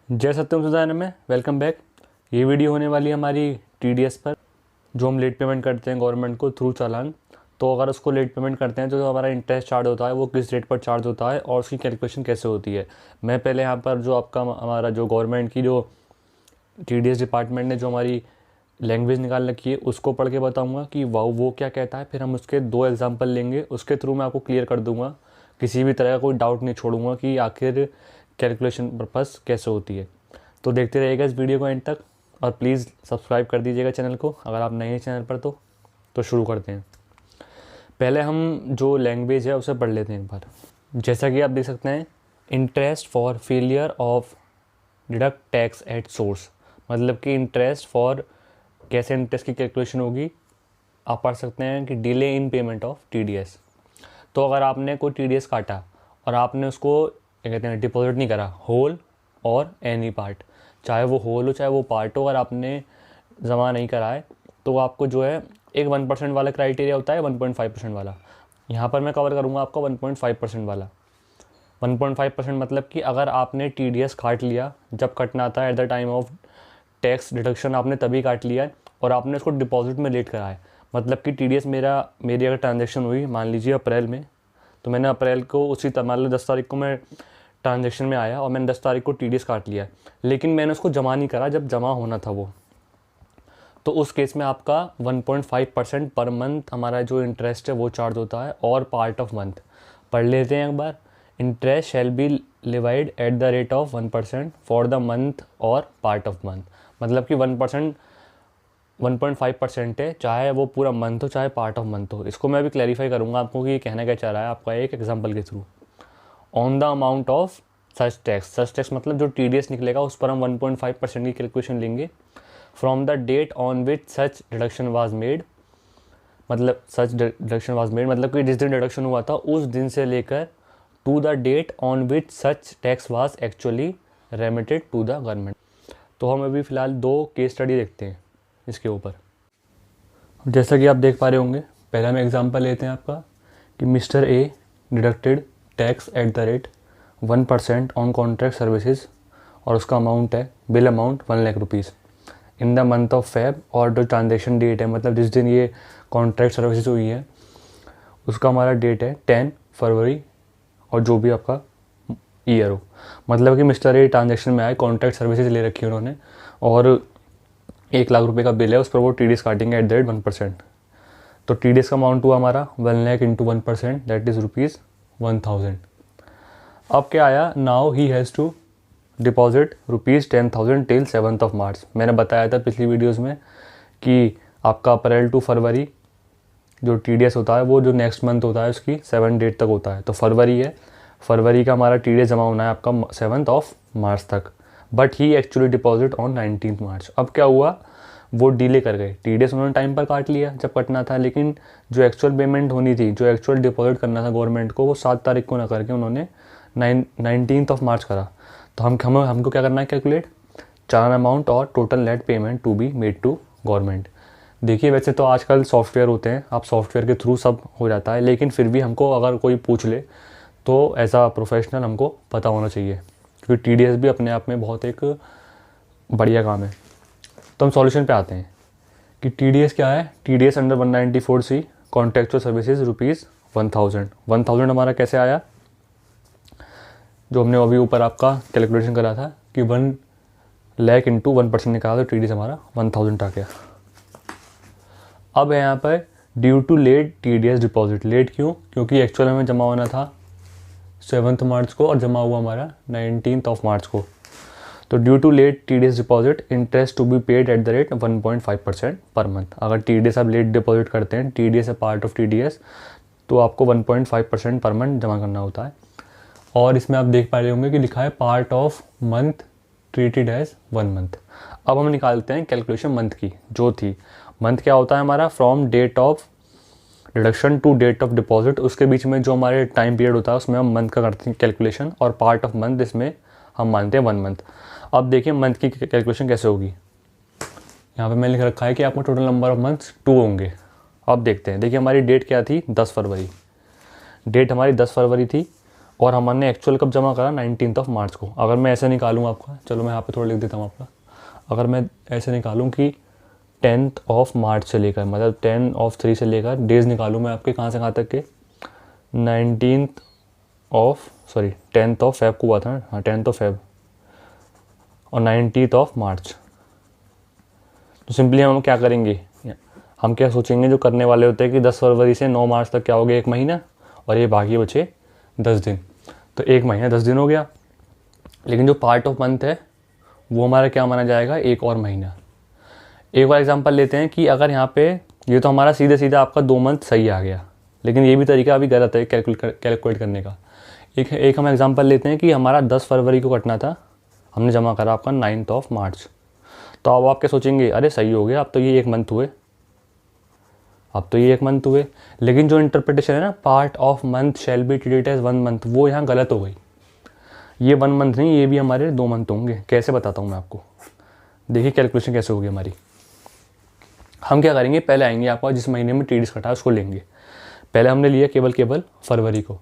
जय सत्यम सुधान में welcome back. ये वीडियो होने वाली है हमारी टीडीएस पर, जो हम लेट पेमेंट करते हैं गवर्नमेंट को थ्रू चालान। तो अगर उसको लेट पेमेंट करते हैं तो जो हमारा इंटरेस्ट चार्ज होता है वो किस रेट पर चार्ज होता है और उसकी कैलकुलेशन कैसे होती है। मैं पहले यहाँ पर जो आपका हमारा जो गवर्नमेंट की जो टीडीएस डिपार्टमेंट ने जो हमारी लैंग्वेज निकाल रखी है उसको पढ़ के बताऊँगा कि वो क्या कहता है। फिर हम उसके 2 एग्जाम्पल लेंगे, उसके थ्रू मैं आपको क्लियर कर दूँगा। किसी भी तरह का कोई डाउट नहीं छोड़ूंगा कि आखिर कैलकुलेशन पर्पस कैसे होती है। तो देखते रहिएगा इस वीडियो को एंड तक, और प्लीज़ सब्सक्राइब कर दीजिएगा चैनल को अगर आप नए हैं चैनल पर। तो शुरू करते हैं। पहले हम जो लैंग्वेज है उसे पढ़ लेते हैं एक बार। जैसा कि आप देख सकते हैं, interest for failure of deduct tax at source, मतलब कि इंटरेस्ट फॉर कैसे इंटरेस्ट की कैलकुलेशन होगी। आप पढ़ सकते हैं कि delay in payment of TDS. तो अगर आपने कोई टीडीएस काटा और आपने उसको क्या कहते हैं डिपॉजिट नहीं करा, होल और एनी पार्ट, चाहे वो होल हो चाहे वो पार्ट हो, अगर आपने जमा नहीं करा है तो आपको जो है एक 1% वाला क्राइटेरिया होता है, 1.5% वाला। यहाँ पर मैं कवर करूँगा आपको 1.5% वाला। 1.5% मतलब कि अगर आपने टीडीएस काट लिया, जब कटना था at the time of tax deduction आपने तभी काट लिया है और आपने उसको डिपॉजिट में लेट करा है, मतलब कि टीडीएस मेरी अगर ट्रांजेक्शन हुई मान लीजिए अप्रैल में, तो मैंने अप्रैल को उसी मान लो 10 तारीख को मैं ट्रांजेक्शन में आया और मैंने 10 तारीख को टीडीएस काट लिया, लेकिन मैंने उसको जमा नहीं करा जब जमा होना था वो, तो उस केस में आपका 1.5% पर मंथ हमारा जो इंटरेस्ट है वो चार्ज होता है। और पार्ट ऑफ मंथ पढ़ लेते हैं एक बार। Interest shall be levied at the rate of 1% for the month और पार्ट ऑफ मंथ, मतलब कि 1.5% है, चाहे वो पूरा मंथ हो चाहे पार्ट ऑफ मंथ हो। इसको मैं अभी क्लैरिफाई करूँगा आपको कि ये कहना क्या चाह रहा है आपका एक एग्जाम्पल के through. On the amount of such tax मतलब जो टीडीएस निकलेगा उस पर हम 1.5% की कैलकुलेशन लेंगे। From the date on which such deduction was made, मतलब सच डिडक्शन वाज मेड मतलब कि जिस दिन डिडक्शन हुआ था उस दिन से लेकर to the date on which such tax was actually remitted to the government. तो हम अभी फ़िलहाल 2 केस स्टडी देखते हैं इसके ऊपर। जैसा कि आप देख पा रहे होंगे, पहला हम एग्जांपल लेते हैं आपका कि mister A deducted tax at the rate 1% on contract services, और उसका अमाउंट है bill amount 1 lakh rupees in the month of Feb, और जो ट्रांजेक्शन डेट है मतलब जिस दिन ये कॉन्ट्रैक्ट सर्विसेज हुई है उसका हमारा डेट है 10 फरवरी, और जो भी आपका ईयर हो, मतलब कि मिस्टर ए ट्रांजेक्शन में आए, कॉन्ट्रैक्ट सर्विसेज ले रखी है उन्होंने और 1 लाख रुपए का बिल है, उस पर वो टीडीएस काटेंगे एट द रेट 1%। तो टीडीएस का अमाउंट हुआ हमारा 1 लाख इंटू 1%, दैट इज़ ₹1000। अब क्या आया, now he has to deposit ₹10,000 till 7th of March. मैंने बताया था पिछली वीडियोस में कि आपका अप्रैल टू फरवरी जो टीडीएस होता है वो जो नेक्स्ट मंथ होता है उसकी 7 डेट तक होता है। तो फरवरी है, फरवरी का हमारा टीडीएस जमा होना है आपका 7th ऑफ मार्च तक, but he actually deposit on 19th मार्च। अब क्या हुआ, वो डिले कर गए, टीडीएस उन्होंने टाइम पर काट लिया जब कटना था, लेकिन जो एक्चुअल पेमेंट होनी थी, जो एक्चुअल डिपॉजिट करना था गवर्नमेंट को, वो 7 तारीख को ना करके उन्होंने 19th ऑफ मार्च करा। तो हमको क्या करना है, कैलकुलेट चालान अमाउंट और total net payment to be made to government. देखिए वैसे तो आजकल सॉफ्टवेयर होते हैं, आप सॉफ्टवेयर के थ्रू सब हो जाता है, लेकिन फिर भी हमको अगर कोई पूछ ले तो एज अ प्रोफेशनल हमको पता होना चाहिए, क्योंकि टीडीएस भी अपने आप में बहुत एक बढ़िया काम है। तो हम सॉल्यूशन पे आते हैं कि टीडीएस क्या है। TDS under 194C contractual services ₹1000 हमारा कैसे आया, जो हमने अभी ऊपर आपका कैलकुलेशन करा था कि 1 लाख इंटू 1% निकाला तो टीडीएस हमारा 1000 आ गया। अब है यहाँ पर due to late TDS deposit. Late क्यों, क्योंकि एक्चुअल हमें जमा होना था 7th मार्च को और जमा हुआ हमारा 19th ऑफ मार्च को। तो due to late TDS deposit interest to be paid at the rate 1.5% per month. अगर टीडीएस आप लेट डिपॉजिट करते हैं, टीडीएस है पार्ट ऑफ टीडीएस, तो आपको 1.5% पर मंथ जमा करना होता है। और इसमें आप देख पा रहे होंगे कि लिखा है part of month treated as 1 month. अब हम निकालते हैं कैलकुलेशन मंथ की जो थी। मंथ क्या होता है हमारा, from date of deduction to date of deposit, उसके बीच में जो हमारे टाइम पीरियड होता है उसमें हम मंथ का करते हैं कैलकुलेशन, और पार्ट ऑफ मंथ इसमें हम मानते हैं 1 मंथ। अब देखिए मंथ की कैलकुलेशन कैसे होगी। यहाँ पे मैंने लिख रखा है कि आपको टोटल नंबर ऑफ मंथ्स 2 होंगे। अब देखते हैं, देखिए हमारी डेट क्या थी, 10 फरवरी। डेट हमारी 10 फरवरी थी और हमने एक्चुअल कब जमा करा, 19 मार्च को। अगर मैं ऐसे निकालूँ आपका, चलो मैं यहाँ पे थोड़ा लिख देता हूँ आपका, अगर मैं ऐसे निकालूँ कि 10 मार्च से लेकर, मतलब 10/3 से लेकर डेज़ निकालूँ मैं आपके कहाँ से कहाँ तक के, 10 फेब को हुआ था ना, हाँ 10 फेब और 19 मार्च। तो सिंपली हम क्या करेंगे, हम क्या सोचेंगे, जो करने वाले होते हैं कि 10 फरवरी से 9 मार्च तक क्या हो गया, 1 महीना, और ये बाकी बचे 10 दिन, तो 1 महीना 10 दिन हो गया। लेकिन जो पार्ट ऑफ मंथ है वो हमारा क्या माना जाएगा, 1 और महीना। एक और एग्जांपल लेते हैं कि अगर यहाँ पे, ये तो हमारा सीधे सीधा आपका 2 मंथ सही आ गया, लेकिन ये भी तरीका अभी गलत है कैलकुलेट करने का। एक हम एग्जांपल लेते हैं कि हमारा 10 फरवरी को कटना था, हमने जमा करा आपका 9 मार्च। तो अब आप क्या सोचेंगे, अरे सही हो गया, अब तो ये 1 मंथ हुए, अब तो ये 1 मंथ हुए। लेकिन जो इंटरप्रिटेशन है ना, part of month shall be treated as 1 month, वो यहाँ गलत हो गई। ये 1 मंथ नहीं, ये भी हमारे 2 मंथ होंगे। कैसे बताता हूँ मैं आपको, देखिए कैलकुलेशन कैसे होगी हमारी। हम क्या करेंगे, पहले आएंगे आपका जिस महीने में टीडीएस कटा है उसको लेंगे। पहले हमने लिया केवल फरवरी को।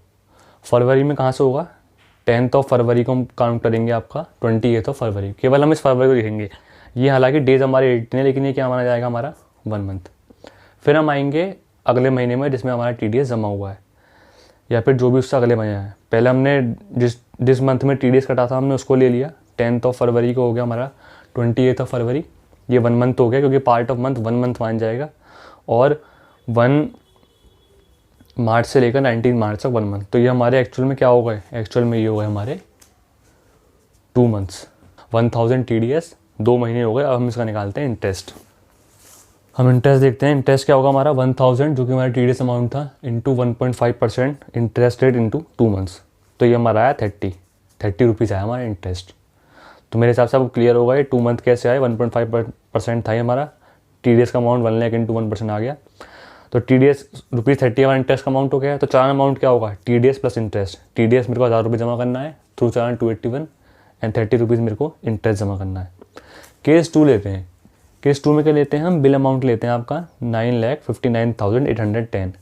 फरवरी में कहाँ से होगा, 10 फरवरी को हम काउंट करेंगे आपका 28 फरवरी, केवल हम इस फरवरी को लिखेंगे। ये हालांकि डेज हमारे 18 है, लेकिन ये क्या माना जाएगा, हमारा 1 मंथ। फिर हम आएंगे अगले महीने में जिसमें हमारा टीडीएस जमा हुआ है, या फिर जो भी उससे अगले महीने है। पहले हमने जिस मंथ में टीडीएस कटा था हमने उसको ले लिया, 10 फरवरी को हो गया हमारा 28 फरवरी, ये 1 मंथ हो गया, क्योंकि पार्ट ऑफ मंथ 1 मंथ मान जाएगा। और 1 मार्च से लेकर 19 मार्च तक 1 मंथ, तो ये हमारे एक्चुअल में क्या हो गए, एक्चुअल में ये हो गए हमारे 2 मंथ्स। 1000 टीडीएस 2 महीने हो गए। अब हम इसका निकालते हैं इंटरेस्ट। हम इंटरेस्ट देखते हैं, इंटरेस्ट क्या होगा हमारा, 1000 जो कि हमारा टीडीएस अमाउंट था, into 1.5% interest rate into 2 months, तो ये हमारा आया 30 रुपीज़ आया हमारा इंटरेस्ट। तो मेरे हिसाब से आपको क्लियर होगा ये 2 मंथ कैसे आए। 1.5% था हमारा टीडीएस का अमाउंट, 1 लाख इंटू 1% आ गया, तो टीडीएस ₹30 हमारा इंटरेस्ट का अमाउंट हो गया। तो चालान अमाउंट क्या होगा, टीडीएस प्लस इंटरेस्ट। टीडीएस मेरे को 1000 रुपये जमा करना है थ्रू चालान 281 एंड 30 रुपीज़ मेरे को इंटरेस्ट जमा करना है। केस 2 लेते हैं। केस 2 में क्या लेते हैं हम, बिल अमाउंट लेते हैं आपका 9,59,810,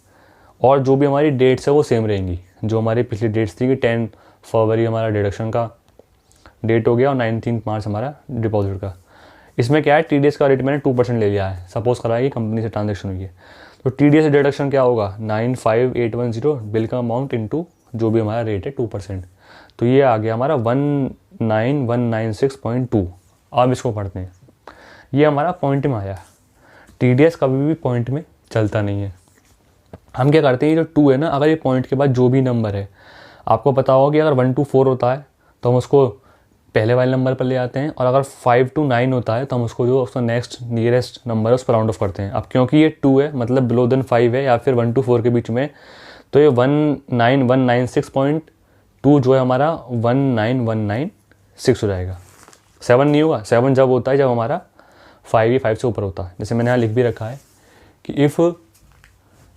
और जो भी हमारी डेट्स है वो सेम रहेंगी। जो हमारी पिछली डेट्स थी कि 10 फरवरी हमारा डिडक्शन का डेट हो गया और 19 मार्च हमारा डिपॉजिट का। इसमें क्या है, टीडीएस का रेट मैंने 2% ले लिया है, सपोज करा कि कंपनी से ट्रांजेक्शन हुई है, तो टीडीएस डिडक्शन क्या होगा 95810 बिल का अमाउंट इंटू जो भी हमारा रेट है 2%, तो ये आ गया हमारा 19196.2। अब इसको पढ़ते हैं, ये हमारा पॉइंट में आया। टीडीएस कभी भी पॉइंट में चलता नहीं है। हम क्या करते हैं, ये जो 2 है ना, अगर ये पॉइंट के बाद जो भी नंबर है, आपको पता होगा कि अगर 1 to 4 होता है तो हम उसको पहले वाले नंबर पर ले आते हैं, और अगर 5 to 9 होता है तो हम उसको जो उसका नेक्स्ट नियरेस्ट नंबर है उस पर राउंड ऑफ करते हैं। अब क्योंकि ये 2 है, मतलब बिलो देन 5 है, या फिर 1 to 4 के बीच में, तो ये 19196.2 जो है हमारा 19196 हो जाएगा। 7 नहीं होगा, 7 जब होता है जब हमारा 5 या 5 से ऊपर होता है। जैसे मैंने यहाँ लिख भी रखा है कि if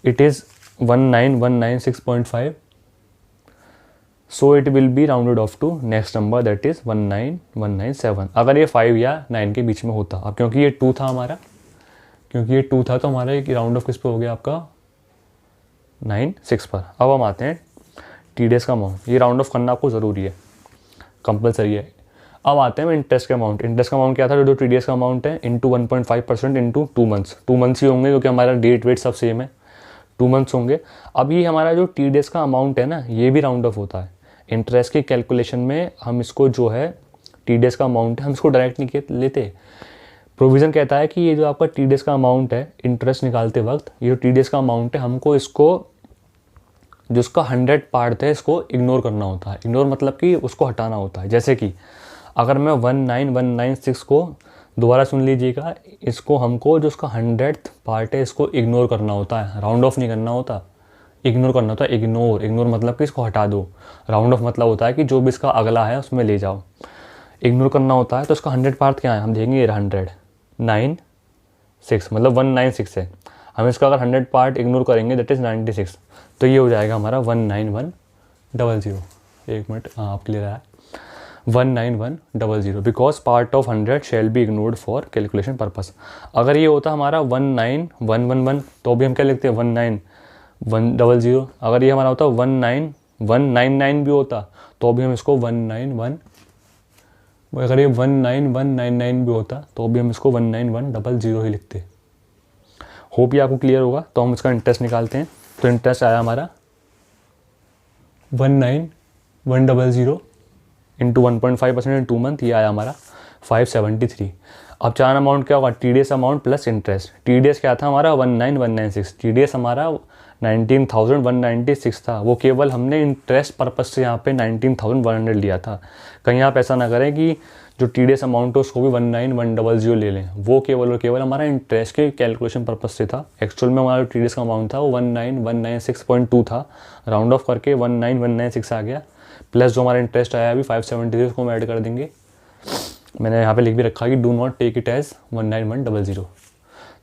it is 19196.5 so it will be rounded off to next number that is 19197, अगर ये 5 या 9 के बीच में होता। अब क्योंकि ये 2 था हमारा, तो हमारा एक राउंड ऑफ किस पे हो गया आपका 96 पर। अब हम आते हैं टीडीएस का अमाउंट, ये राउंड ऑफ करना आपको ज़रूरी है, कंपलसरी है। अब आते हैं इंटरेस्ट का अमाउंट। इंटरेस्ट का अमाउंट क्या था, जो टीडीएस का अमाउंट है इंटू 1.5% इंटू 2 मंथ्स। 2 मंथ्स ही होंगे क्योंकि हमारा डेट वेट सब सेम है, 2 मंथ्स होंगे। अब ये हमारा जो टीडीएस का अमाउंट है ना, ये भी राउंड ऑफ होता है। इंटरेस्ट की कैलकुलेशन में हम इसको जो है टीडीएस का अमाउंट है, हम इसको डायरेक्ट नहीं लेते। प्रोविज़न कहता है कि ये जो आपका टीडीएस का अमाउंट है, इंटरेस्ट निकालते वक्त ये जो टीडीएस का अमाउंट है, हमको इसको जो उसका 100 पार्ट है इसको इग्नोर करना होता है। इग्नोर मतलब कि उसको हटाना होता है। जैसे कि अगर मैं 19196 को दोबारा सुन लीजिएगा, इसको हमको जो उसका 100th पार्ट है इसको इग्नोर करना होता है, राउंड ऑफ नहीं करना होता, इग्नोर करना होता है। इग्नोर मतलब कि इसको हटा दो। राउंड ऑफ मतलब होता है कि जो भी इसका अगला है उसमें ले जाओ। इग्नोर करना होता है, तो इसका 100 पार्ट क्या है, हम देखेंगे 10096 मतलब 196 है। हम इसका अगर 100 पार्ट इग्नोर करेंगे दैट इज़ 96, तो ये हो जाएगा हमारा 19100। एक मिनट, हाँ आप क्लियर है, 19100 because part of 100 shall be ignored for calculation purpose. अगर ये होता हमारा 19111 तो भी हम क्या लिखते हैं 19100। अगर ये हमारा होता 191 199 भी होता तो भी हम इसको 191, अगर ये 19199 भी होता तो भी हम इसको 19100 ही लिखते। होप ये आपको क्लियर होगा। तो हम इसका इंटरेस्ट निकालते हैं। तो इंटरेस्ट आया हमारा 19100 इंटू 1.5% इन 2 मंथ, ये आया हमारा 573। अब चार अमाउंट क्या होगा, TDS amount plus interest. TDS क्या था हमारा 19196, TDS हमारा 19,196 था। वो केवल हमने इंटरेस्ट पर्पस से यहाँ पे 19,100 लिया था। कहीं आप ऐसा ना करें कि जो TDS अमाउंट है उसको भी 19100 ले लें। वो केवल और केवल हमारा इंटरेस्ट के कैलकुलेशन पर्पस से था। एक्चुअल में हमारा TDS का अमाउंट था वो 19196.2 था, राउंड ऑफ करके 19196 आ गया, प्लस जो हमारा इंटरेस्ट आया अभी 573 उसको हम ऐड कर देंगे। मैंने यहाँ पे लिख भी रखा कि do not take it as 19100।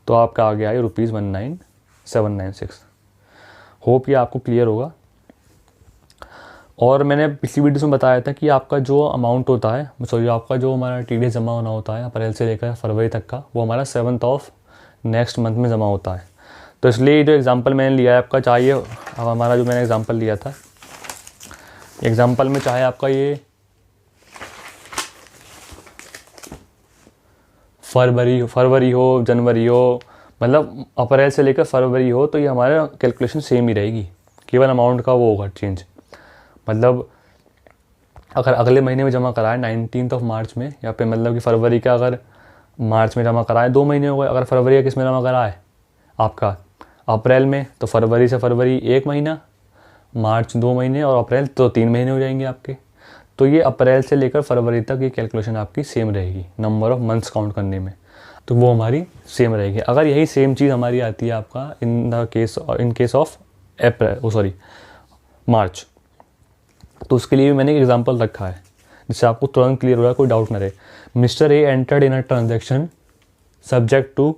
तो आपका आ गया है ₹19796। होप ये आपको क्लियर होगा। और मैंने पिछली वीडियो में बताया था कि आपका जो अमाउंट होता है, सॉरी आपका जो हमारा TDS जमा होना होता है अप्रैल से लेकर फरवरी तक का, वो हमारा 7th ऑफ नेक्स्ट मंथ में जमा होता है। तो इसलिए जो एग्जांपल मैंने लिया है आपका, चाहिए अब हमारा जो मैंने एग्जांपल लिया था, एग्जांपल में चाहे आपका ये फरवरी हो, जनवरी हो, मतलब अप्रैल से लेकर फरवरी हो, तो ये हमारा कैलकुलेशन सेम ही रहेगी, केवल अमाउंट का वो होगा चेंज। मतलब अगर अगले महीने में जमा कराए 19th ऑफ मार्च में, या फिर मतलब कि फरवरी का अगर मार्च में जमा कराए 2 महीने हो गए। अगर फरवरी का किस में जमा कराए आपका अप्रैल में, तो फरवरी से फरवरी 1 महीना, मार्च 2 महीने और अप्रैल तो 3 महीने हो जाएंगे आपके। तो ये अप्रैल से लेकर फरवरी तक ये कैलकुलेशन आपकी सेम रहेगी नंबर ऑफ मंथ्स काउंट करने में, तो वो हमारी सेम रहेगी। अगर यही सेम चीज़ हमारी आती है आपका इन केस ऑफ मार्च, तो उसके लिए भी मैंने एक एग्जांपल रखा है जिससे आपको तुरंत क्लियर हो रहा है, कोई डाउट ना रहे। Mister A entered in a transaction subject to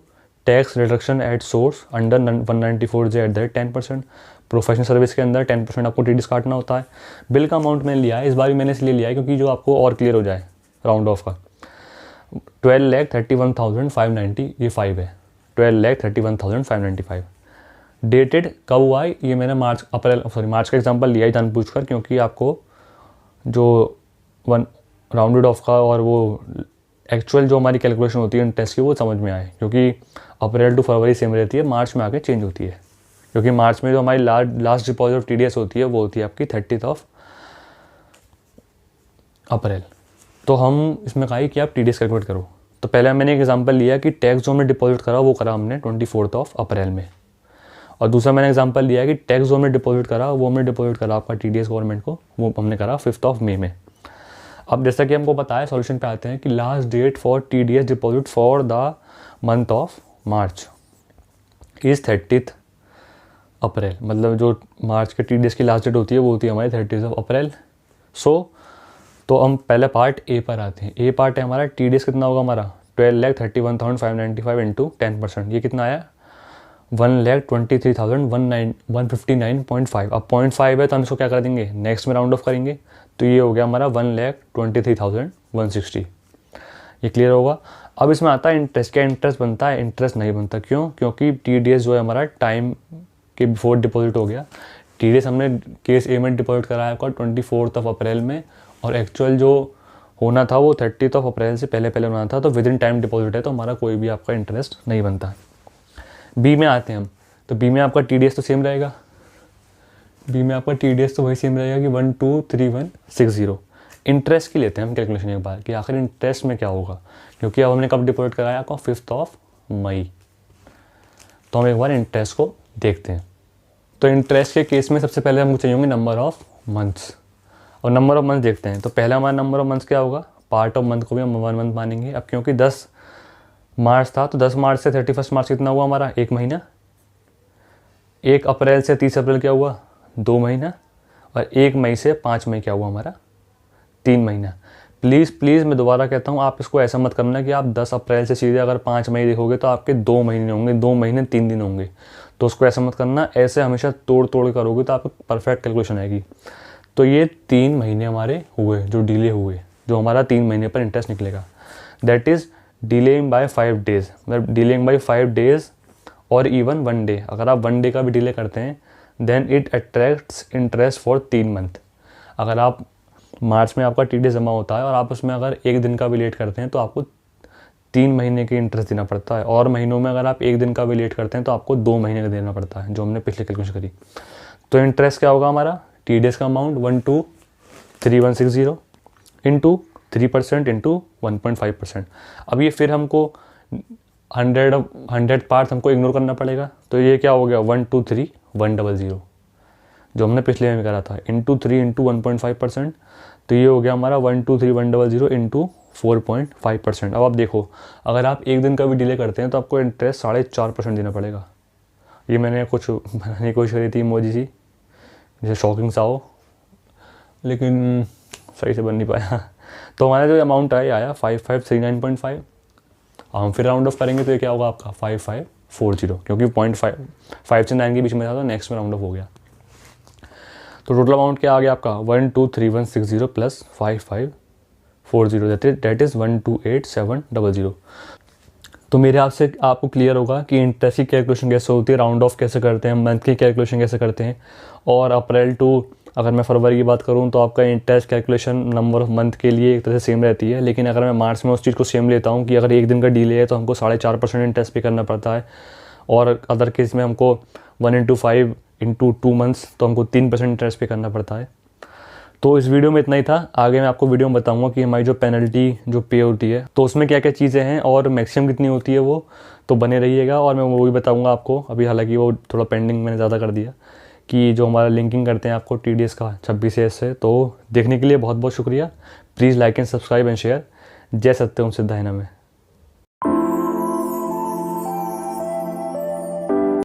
tax reduction at source under 194J at the 10%। Professional service के अंदर 10% आपको TDS काटना होता है। बिल का अमाउंट मैंने लिया है, इस बार भी मैंने इसलिए लिया है क्योंकि जो आपको और क्लियर हो जाए राउंड ऑफ का। 12,31,590 ये 5 है, 12,31,595। डेटेड कब हुआ है ये मैंने मार्च का एग्जांपल लिया है जानबूझ कर, क्योंकि आपको जो राउंडेड ऑफ का और वो एक्चुअल जो हमारी कैलकुलेशन होती है इंटरेस्ट की वो समझ में आए, क्योंकि अप्रैल टू फरवरी सेम रहती है, मार्च में आके चेंज होती है। क्योंकि मार्च में जो हमारी लास्ट डिपॉजिट ऑफ TDS होती है वो होती है आपकी 30th ऑफ अप्रैल। तो हम इसमें कहा कि आप TDS कैलकुलेट करो। तो पहले मैंने एक एग्जांपल लिया कि टैक्स जो हमने डिपॉजिट करा वो करा हमने 24th ऑफ अप्रैल में, और दूसरा मैंने एग्जांपल लिया कि टैक्स जो हमने डिपॉजिट करा वो हमने डिपॉजिट करा आपका TDS गवर्नमेंट को, वो हमने करा 5th ऑफ मई में। अब जैसा कि हमको पता है सॉल्यूशन पे आते हैं कि last date for TDS deposit for the month of March is 30th April. मतलब जो मार्च के TDS की लास्ट डेट होती है वो होती है हमारी 30th ऑफ अप्रैल। तो हम पहले पार्ट ए पर आते हैं। ए पार्ट है हमारा TDS कितना होगा हमारा 12,31,595 इंटू 10%, ये कितना आया 1,23,159.5। अब 0.5 है तो हम इसको क्या कर देंगे नेक्स्ट में राउंड ऑफ करेंगे, तो ये हो गया हमारा 1,23,160। ये क्लियर होगा। अब इसमें आता है इंटरेस्ट। क्या इंटरेस्ट बनता है? इंटरेस्ट नहीं बनता। क्यों? क्योंकि TDS जो है हमारा टाइम के बिफोर डिपॉजिट हो गया। TDS हमने केस ए में डिपॉजिट कराया आपका 24th ऑफ अप्रैल में, और एक्चुअल जो होना था वो 30th ऑफ अप्रैल से पहले होना था, तो विद इन टाइम डिपॉजिट है, तो हमारा कोई भी आपका इंटरेस्ट नहीं बनता। बी में आते हैं हम, तो बी में आपका TDS तो सेम रहेगा। बी में आपका TDS तो वही सेम रहेगा कि 123160। इंटरेस्ट की लेते हैं हम कैलकुलेशन एक बार कि आखिर इंटरेस्ट में क्या होगा, क्योंकि अब हमने कब डिपॉजिट कराया आपका 5th ऑफ मई। तो हम एक बार इंटरेस्ट को देखते हैं। तो इंटरेस्ट के केस में सबसे पहले हमको चाहिए होंगे नंबर ऑफ मंथ्स, और नंबर ऑफ मंथ्स देखते हैं। तो पहला हमारा नंबर ऑफ मंथ्स क्या होगा, पार्ट ऑफ मंथ को भी हम 1 मंथ मानेंगे। अब क्योंकि 10 मार्च था तो 10 मार्च से 31 मार्च कितना हुआ हमारा 1 महीना। 1 अप्रैल से 30 अप्रैल क्या हुआ 2 महीना, और 1 मई से 5 मई क्या हुआ हमारा 3 महीना। प्लीज़ मैं दोबारा कहता हूँ, आप इसको ऐसा मत करना कि आप 10 अप्रैल से सीधे अगर 5 मई देखोगे तो आपके 2 महीने होंगे, 2 महीने 3 दिन होंगे। तो उसको ऐसा मत करना, ऐसे हमेशा तोड़ करोगे तो आपको परफेक्ट कैलकुलेशन आएगी। तो ये 3 महीने हमारे हुए जो डिले हुए, जो हमारा 3 महीने पर इंटरेस्ट निकलेगा। That is delaying by 5 days, मतलब डिलेइंग बाय 5 डेज़ और इवन 1 डे। अगर आप 1 डे का भी डिले करते हैं then it attracts interest for 3 month. अगर आप मार्च में आपका TDS जमा होता है और आप उसमें अगर 1 दिन का भी लेट करते हैं तो आपको 3 महीने की इंटरेस्ट देना पड़ता है, और महीनों में अगर आप 1 दिन का भी लेट करते हैं तो आपको 2 महीने का देना पड़ता है, जो हमने पिछले कैलकुलेशन करी। तो इंटरेस्ट क्या होगा हमारा, TDS का अमाउंट 123160 इंटू 3% इंटू 1.5%। अब ये फिर हमको 100 पार्ट हमको इग्नोर करना पड़ेगा, तो ये क्या हो गया 123100 जो हमने पिछले में करा था, इंटू 3 इंटू 1.5%। तो ये हो गया हमारा 123100 इंटू 4.5%। अब आप देखो, अगर आप 1 दिन का भी डिले करते हैं तो आपको इंटरेस्ट 4.5% देना पड़ेगा। ये मैंने कुछ बनाने की कोशिश करी थी इमोजी सी, जैसे शॉकिंग सा हो, लेकिन सही से बन नहीं पाया। तो हमारा जो अमाउंट आया आया 5539.5। हम फिर राउंड ऑफ करेंगे तो ये क्या होगा आपका 5540, क्योंकि 0.5 से 9 के बीच में था तो नेक्स्ट में राउंड ऑफ हो गया। तो टोटल अमाउंट क्या आ गया आपका 123160 प्लस 5540, दैट इज़ 128700। तो मेरे आपसे आपको क्लियर होगा कि इंटरेस्ट की कैलकुलेशन कैसे होती है, राउंड ऑफ कैसे करते हैं, मंथ की कैलकुलेशन कैसे करते हैं। और अप्रैल टू अगर मैं फरवरी की बात करूं तो आपका interest calculation number of month के लिए एक तरह से सेम रहती है, लेकिन अगर मैं मार्च में उस चीज़ को सेम लेता हूं कि अगर 1 दिन का डिले है तो हमको 4.5% इंटरेस्ट पे करना पड़ता है, और अदर केस में हमको 1/5 इंटू 2 मंथ्स तो हमको 3% इंटरेस्ट पे करना पड़ता है। तो इस वीडियो में इतना ही था। आगे मैं आपको वीडियो में बताऊंगा कि हमारी जो पेनल्टी जो पे होती है तो उसमें क्या क्या चीज़ें हैं और मैक्सिमम कितनी होती है वो, तो बने रहिएगा। और मैं वो भी बताऊंगा आपको, अभी हालांकि वो थोड़ा पेंडिंग मैंने ज़्यादा कर दिया, कि जो हमारा लिंकिंग करते हैं आपको TDS का 26 से। तो देखने के लिए बहुत बहुत शुक्रिया। Please like and subscribe and share. जय सत्यम सिद्धायना में।